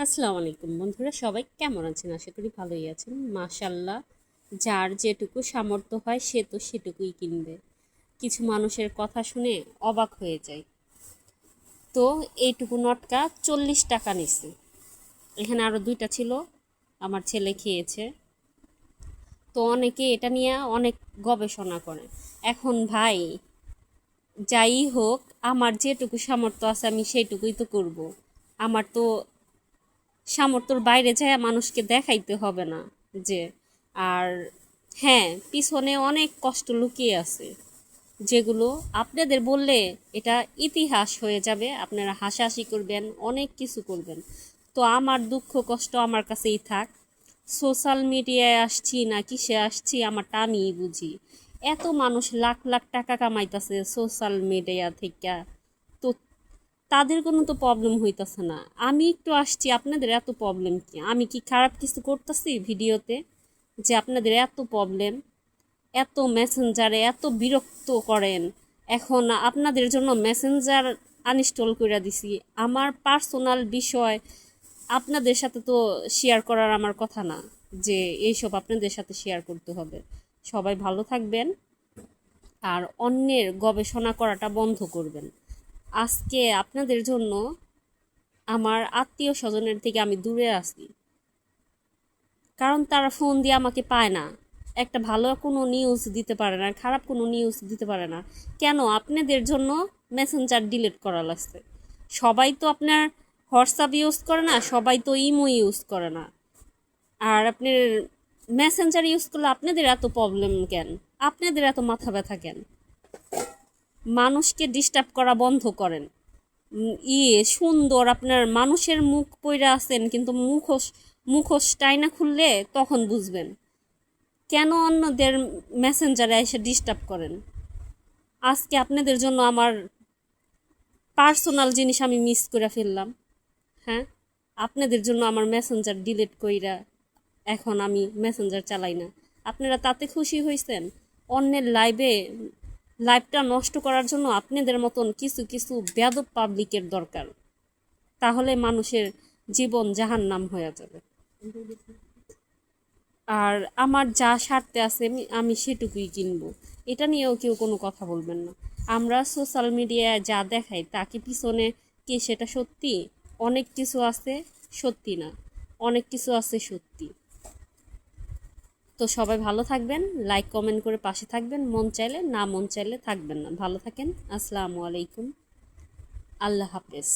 আসসালামু আলাইকুম বন্ধুরা, সবাই কেমন আছেন? আশা করি ভালোই আছেন। মাশাল্লাহ, যার যেটুকু সামর্থ্য হয় সে তো সেটুকুই কিনবে। কিছু মানুষের কথা শুনে অবাক হয়ে যায়। তো এইটুকু নটকা 40 টাকা নিছে। এখানে আরও দুইটা ছিল, আমার ছেলে খেয়েছে। তো অনেকে এটা নিয়ে অনেক গবেষণা করে। এখন ভাই, যাই হোক, আমার যেটুকু সামর্থ্য আছে আমি সেইটুকুই তো করব। আমার তো সামর্থ্যর বাইরে যায় মানুষকে দেখাইতে হবে না যে। আর হ্যাঁ, পিছনে অনেক কষ্ট লুকিয়ে আছে, যেগুলো আপনাদের বললে এটা ইতিহাস হয়ে যাবে। আপনারা হাসাহাসি করবেন, অনেক কিছু করবেন। তো আমার দুঃখ কষ্ট আমার কাছেই থাক। সোশ্যাল মিডিয়ায় আসছি না কিসে আসছি আমারটা আমিই বুঝি। এত মানুষ লাখ লাখ টাকা কামাইতেছে সোশ্যাল মিডিয়া থেকে। তো তাদের কোনো তো প্রবলেম হইতাছে না। আমি একটু আসছি, আপনাদের এত প্রবলেম কি? আমি কি খারাপ কিছু করতেছি ভিডিওতে যে আপনাদের এত প্রবলেম? এত মেসেঞ্জারে এত বিরক্ত করেন। এখন আপনাদের জন্য মেসেঞ্জার আনইনস্টল করে দিছি। আমার পার্সোনাল বিষয় আপনাদের সাথে তো শেয়ার করার আমার কথা না, যে এইসব আপনাদের সাথে শেয়ার করতে হবে। সবাই ভালো থাকবেন, আর অন্যের গবেষণা করাটা বন্ধ করবেন। আজকে আপনাদের জন্য আমার আত্মীয় স্বজনের থেকে আমি দূরে আছি, কারণ তারা ফোন দিয়ে আমাকে পায় না, একটা ভালো কোনো নিউজ দিতে পারে না, খারাপ কোনো নিউজ দিতে পারে না। কেন? আপনাদের জন্য মেসেঞ্জার ডিলিট করা লাগছে। সবাই তো আপনার হোয়াটসঅ্যাপ ইউজ করে না, সবাই তো ইমো ইউজ করে না। আর আপনার মেসেঞ্জার ইউজ করলে আপনাদের এত প্রবলেম কেন? আপনাদের এত মাথা ব্যথা কেন? মানুষকে ডিস্টার্ব করা বন্ধ করেন। সুন্দর আপনার মানুষের মুখ পইরা আছেন, কিন্তু মুখোশটাই না খুললে তখন বুঝবেন কেন অন্যদের মেসেঞ্জারে এসে ডিস্টার্ব করেন। আজকে আপনাদের জন্য আমার পার্সোনাল জিনিস আমি মিস করে ফেললাম। হ্যাঁ, আপনাদের জন্য আমার মেসেঞ্জার ডিলিট কইরা এখন আমি মেসেঞ্জার চালাই না। আপনারা তাতে খুশি হয়েছেন? অন্যের লাইভটা নষ্ট করার জন্য আপনাদের মতন কিছু কিছু বেয়াদব পাবলিকের দরকার। তাহলে মানুষের জীবন জাহান্নাম হয়ে যাবে। আর আমার যা স্বার্থে আছে আমি সেটুকুই কিনবো। এটা নিয়েও কেউ কোনো কথা বলবেন না। আমরা সোশ্যাল মিডিয়ায় যা দেখাই তা কি পিছনে কি সেটা সত্যি? অনেক কিছু আছে সত্যি না, অনেক কিছু আছে সত্যি। তো সবাই ভালো থাকবেন, লাইক কমেন্ট করে পাশে থাকবেন, মন চাইলে, না মন চাইলে থাকবেন না। ভালো থাকেন। আসসালামু আলাইকুম, আল্লাহ হাফেজ।